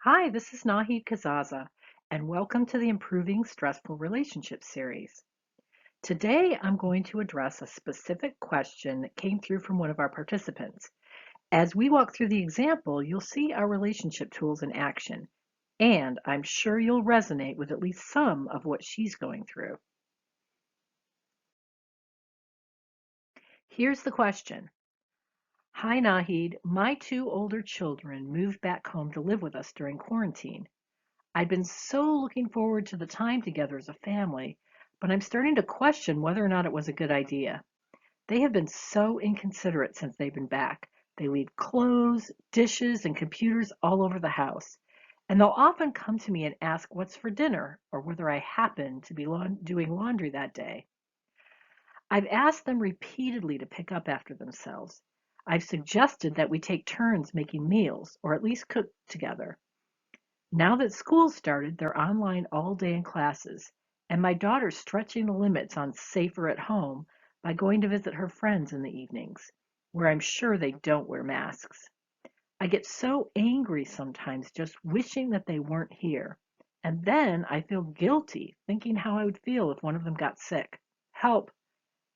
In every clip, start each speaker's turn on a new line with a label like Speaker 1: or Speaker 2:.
Speaker 1: Hi, this is Nahid Kazaza, and welcome to the Improving Stressful Relationships series. Today, I'm going to address a specific question that came through from one of our participants. As we walk through the example, you'll see our relationship tools in action, and I'm sure you'll resonate with at least some of what she's going through. Here's the question. Hi, Nahid. My two older children moved back home to live with us during quarantine. I'd been so looking forward to the time together as a family, but I'm starting to question whether or not it was a good idea. They have been so inconsiderate since they've been back. They leave clothes, dishes, and computers all over the house. And they'll often come to me and ask what's for dinner or whether I happen to be doing laundry that day. I've asked them repeatedly to pick up after themselves. I've suggested that we take turns making meals or at least cook together. Now that school started, they're online all day in classes, and my daughter's stretching the limits on safer at home by going to visit her friends in the evenings, where I'm sure they don't wear masks. I get so angry sometimes just wishing that they weren't here. And then I feel guilty thinking how I would feel if one of them got sick. Help!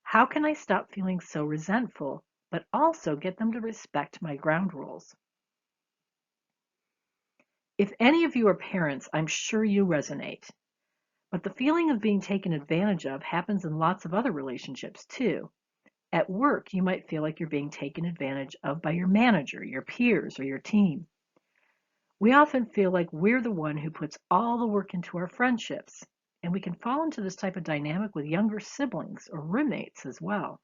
Speaker 1: How can I stop feeling so resentful, but also get them to respect my ground rules? If any of you are parents, I'm sure you resonate. But the feeling of being taken advantage of happens in lots of other relationships too. At work, you might feel like you're being taken advantage of by your manager, your peers, or your team. We often feel like we're the one who puts all the work into our friendships, and we can fall into this type of dynamic with younger siblings or roommates as well.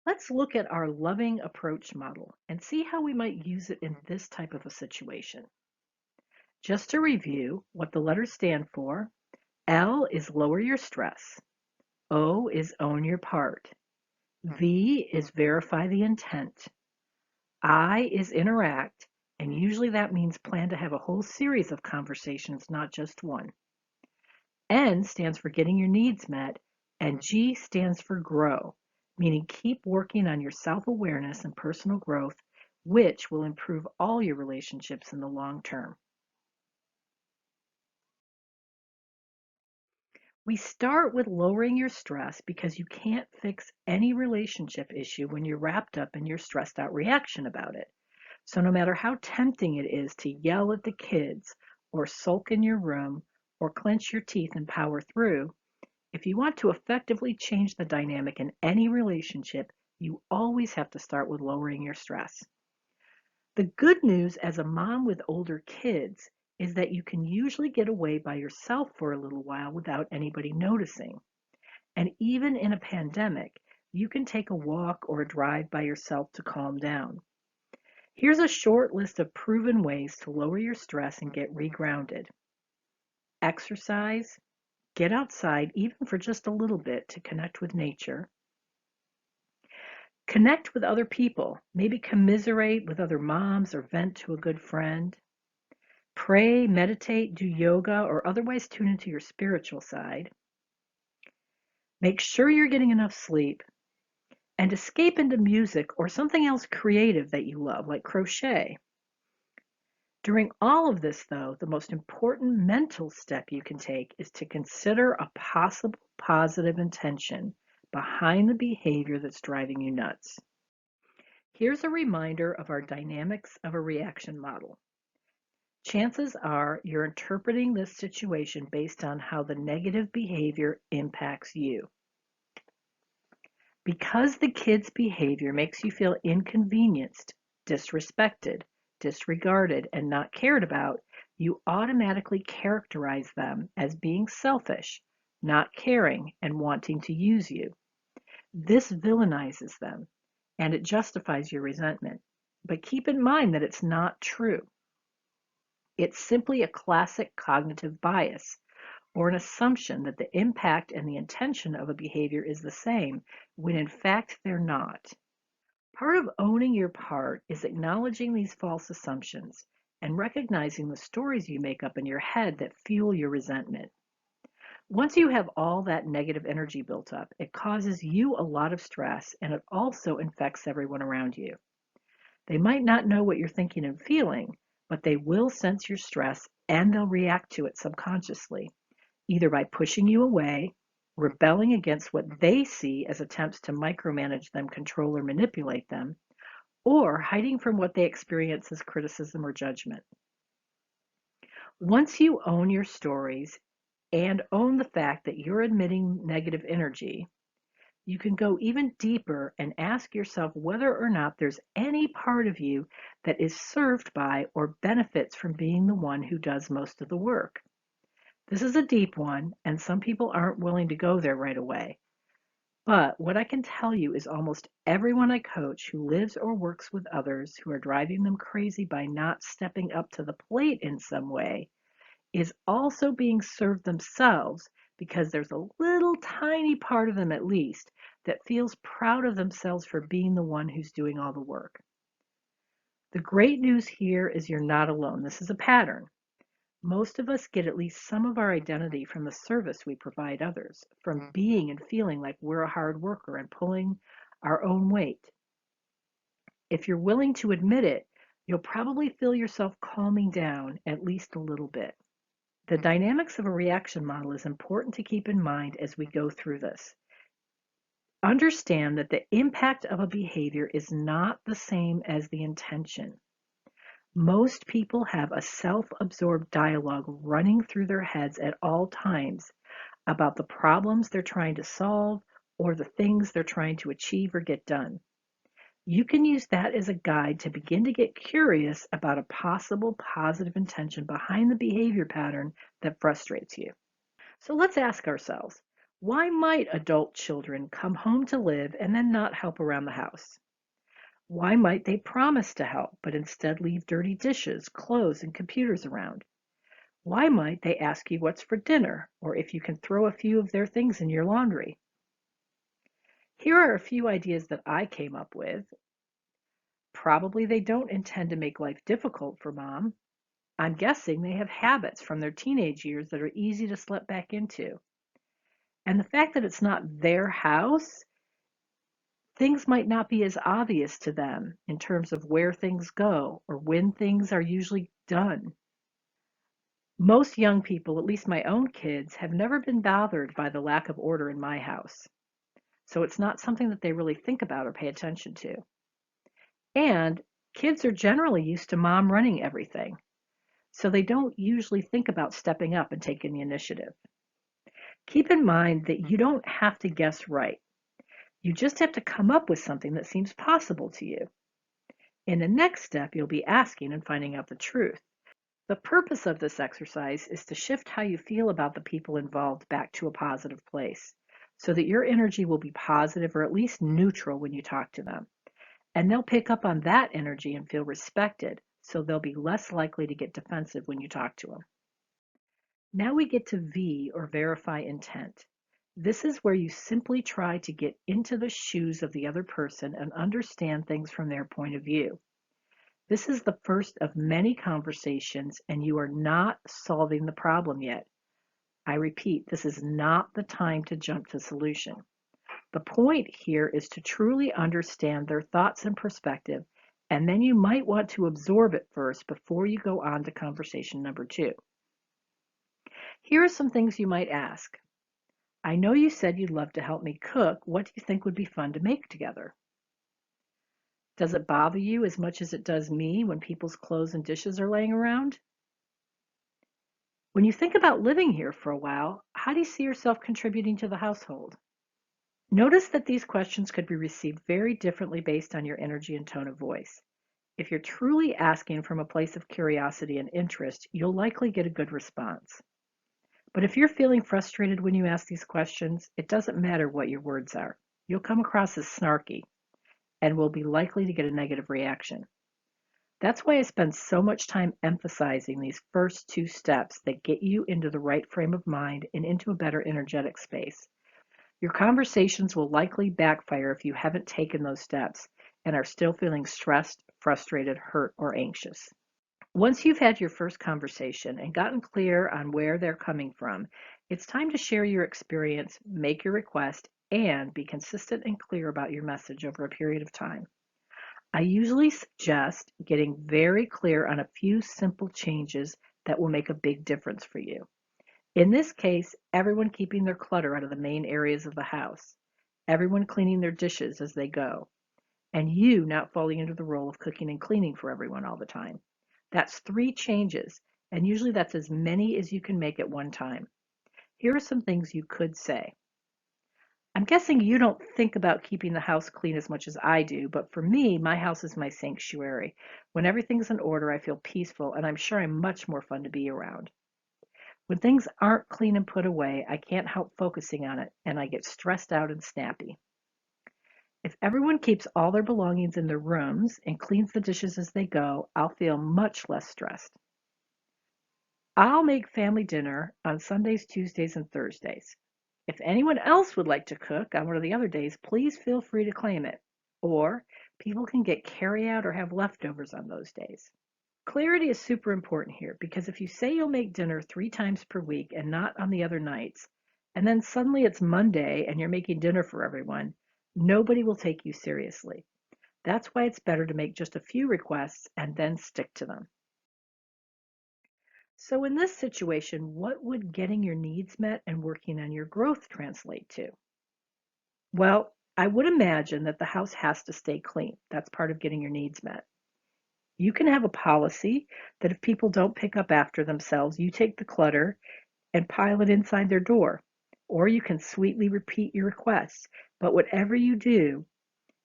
Speaker 1: Let's look at our loving approach model and see how we might use it in this type of a situation. Just to review what the letters stand for, L is lower your stress. O is own your part. V is verify the intent. I is interact, and usually that means plan to have a whole series of conversations, not just one. N stands for getting your needs met, and G stands for grow, meaning keep working on your self-awareness and personal growth, which will improve all your relationships in the long term. We start with lowering your stress because you can't fix any relationship issue when you're wrapped up in your stressed out reaction about it. So no matter how tempting it is to yell at the kids or sulk in your room or clench your teeth and power through, if you want to effectively change the dynamic in any relationship, you always have to start with lowering your stress. The good news as a mom with older kids is that you can usually get away by yourself for a little while without anybody noticing. And even in a pandemic, you can take a walk or a drive by yourself to calm down. Here's a short list of proven ways to lower your stress and get regrounded. Exercise, get outside even for just a little bit to connect with nature. Connect with other people, maybe commiserate with other moms or vent to a good friend. Pray, meditate, do yoga, or otherwise tune into your spiritual side. Make sure you're getting enough sleep and escape into music or something else creative that you love, like crochet. During all of this, though, the most important mental step you can take is to consider a possible positive intention behind the behavior that's driving you nuts. Here's a reminder of our dynamics of a reaction model. Chances are you're interpreting this situation based on how the negative behavior impacts you. Because the kid's behavior makes you feel inconvenienced, disrespected, disregarded, and not cared about, you automatically characterize them as being selfish, not caring, and wanting to use you. This villainizes them, and it justifies your resentment. But keep in mind that it's not true. It's simply a classic cognitive bias, or an assumption that the impact and the intention of a behavior is the same, when in fact they're not. Part of owning your part is acknowledging these false assumptions and recognizing the stories you make up in your head that fuel your resentment. Once you have all that negative energy built up, it causes you a lot of stress and it also infects everyone around you. They might not know what you're thinking and feeling, but they will sense your stress and they'll react to it subconsciously, either by pushing you away, rebelling against what they see as attempts to micromanage them, control, or manipulate them, or hiding from what they experience as criticism or judgment. Once you own your stories and own the fact that you're admitting negative energy, you can go even deeper and ask yourself whether or not there's any part of you that is served by or benefits from being the one who does most of the work. This is a deep one, and some people aren't willing to go there right away. But what I can tell you is almost everyone I coach who lives or works with others who are driving them crazy by not stepping up to the plate in some way is also being served themselves because there's a little tiny part of them at least that feels proud of themselves for being the one who's doing all the work. The great news here is you're not alone. This is a pattern. Most of us get at least some of our identity from the service we provide others, from being and feeling like we're a hard worker and pulling our own weight. If you're willing to admit it, you'll probably feel yourself calming down at least a little bit. The dynamics of a reaction model is important to keep in mind as we go through this. Understand that the impact of a behavior is not the same as the intention. Most people have a self-absorbed dialogue running through their heads at all times about the problems they're trying to solve or the things they're trying to achieve or get done. You can use that as a guide to begin to get curious about a possible positive intention behind the behavior pattern that frustrates you. So let's ask ourselves, why might adult children come home to live and then not help around the house? Why might they promise to help but instead leave dirty dishes, clothes, and computers around? Why might they ask you what's for dinner or if you can throw a few of their things in your laundry? Here are a few ideas that I came up with. Probably they don't intend to make life difficult for mom. I'm guessing they have habits from their teenage years that are easy to slip back into. And the fact that it's not their house, things might not be as obvious to them in terms of where things go or when things are usually done. Most young people, at least my own kids, have never been bothered by the lack of order in my house. So it's not something that they really think about or pay attention to. And kids are generally used to mom running everything. So they don't usually think about stepping up and taking the initiative. Keep in mind that you don't have to guess right. You just have to come up with something that seems possible to you. In the next step, you'll be asking and finding out the truth. The purpose of this exercise is to shift how you feel about the people involved back to a positive place, so that your energy will be positive or at least neutral when you talk to them. And they'll pick up on that energy and feel respected, so they'll be less likely to get defensive when you talk to them. Now we get to V, or verify intent. This is where you simply try to get into the shoes of the other person and understand things from their point of view. This is the first of many conversations, and you are not solving the problem yet. I repeat, this is not the time to jump to solution. The point here is to truly understand their thoughts and perspective, and then you might want to absorb it first before you go on to conversation number 2. Here are some things you might ask. I know you said you'd love to help me cook. What do you think would be fun to make together? Does it bother you as much as it does me when people's clothes and dishes are laying around? When you think about living here for a while, how do you see yourself contributing to the household? Notice that these questions could be received very differently based on your energy and tone of voice. If you're truly asking from a place of curiosity and interest, you'll likely get a good response. But if you're feeling frustrated when you ask these questions, it doesn't matter what your words are. You'll come across as snarky and will be likely to get a negative reaction. That's why I spend so much time emphasizing these first 2 steps that get you into the right frame of mind and into a better energetic space. Your conversations will likely backfire if you haven't taken those steps and are still feeling stressed, frustrated, hurt, or anxious. Once you've had your first conversation and gotten clear on where they're coming from, it's time to share your experience, make your request, and be consistent and clear about your message over a period of time. I usually suggest getting very clear on a few simple changes that will make a big difference for you. In this case, everyone keeping their clutter out of the main areas of the house, everyone cleaning their dishes as they go, and you not falling into the role of cooking and cleaning for everyone all the time. That's 3 changes, and usually that's as many as you can make at one time. Here are some things you could say. I'm guessing you don't think about keeping the house clean as much as I do, but for me, my house is my sanctuary. When everything's in order, I feel peaceful, and I'm sure I'm much more fun to be around. When things aren't clean and put away, I can't help focusing on it, and I get stressed out and snappy. If everyone keeps all their belongings in their rooms and cleans the dishes as they go, I'll feel much less stressed. I'll make family dinner on Sundays, Tuesdays, and Thursdays. If anyone else would like to cook on one of the other days, please feel free to claim it. Or people can get carry-out or have leftovers on those days. Clarity is super important here because if you say you'll make dinner 3 times per week and not on the other nights, and then suddenly it's Monday and you're making dinner for everyone, nobody will take you seriously. That's why it's better to make just a few requests and then stick to them. So in this situation, what would getting your needs met and working on your growth translate to? Well, I would imagine that the house has to stay clean. That's part of getting your needs met. You can have a policy that if people don't pick up after themselves, you take the clutter and pile it inside their door. Or you can sweetly repeat your requests. But whatever you do,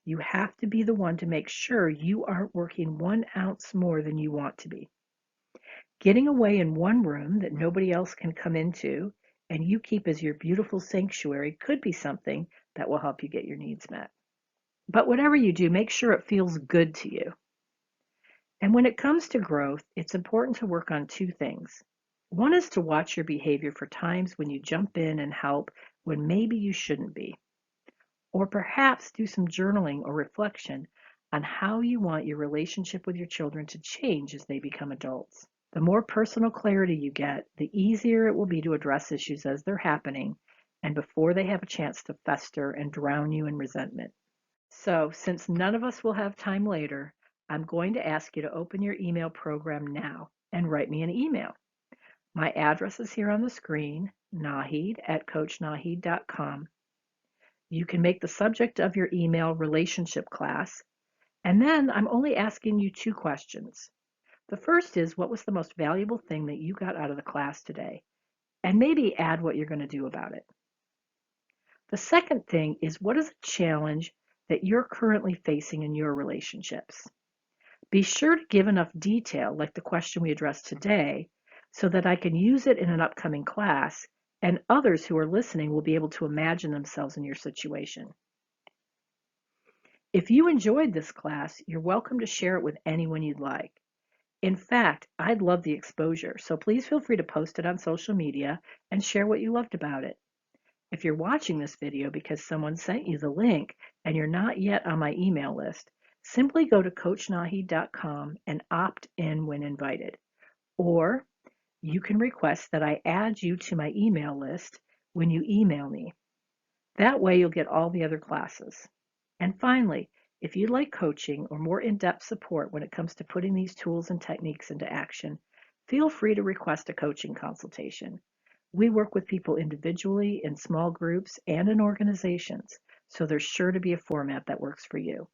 Speaker 1: you have to be the one to make sure you aren't working 1 ounce more than you want to be. Getting away in one room that nobody else can come into and you keep as your beautiful sanctuary could be something that will help you get your needs met. But whatever you do, make sure it feels good to you. And when it comes to growth, it's important to work on 2 things. One is to watch your behavior for times when you jump in and help when maybe you shouldn't be. Or perhaps do some journaling or reflection on how you want your relationship with your children to change as they become adults. The more personal clarity you get, the easier it will be to address issues as they're happening and before they have a chance to fester and drown you in resentment. So, since none of us will have time later, I'm going to ask you to open your email program now and write me an email. My address is here on the screen, nahid@coachnahid.com. You can make the subject of your email relationship class, and then I'm only asking you 2 questions. The first is, what was the most valuable thing that you got out of the class today? And maybe add what you're going to do about it. The second thing is, what is a challenge that you're currently facing in your relationships? Be sure to give enough detail, like the question we addressed today, so that I can use it in an upcoming class and others who are listening will be able to imagine themselves in your situation. If you enjoyed this class, you're welcome to share it with anyone you'd like. In fact, I'd love the exposure, so please feel free to post it on social media and share what you loved about it. If you're watching this video because someone sent you the link and you're not yet on my email list, simply go to coachnahid.com and opt in when invited. Or you can request that I add you to my email list when you email me. That way you'll get all the other classes. And finally, if you'd like coaching or more in-depth support when it comes to putting these tools and techniques into action, feel free to request a coaching consultation. We work with people individually, in small groups, and in organizations, so there's sure to be a format that works for you.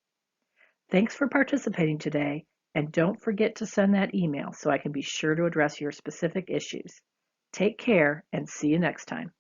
Speaker 1: Thanks for participating today, and don't forget to send that email so I can be sure to address your specific issues. Take care, and see you next time.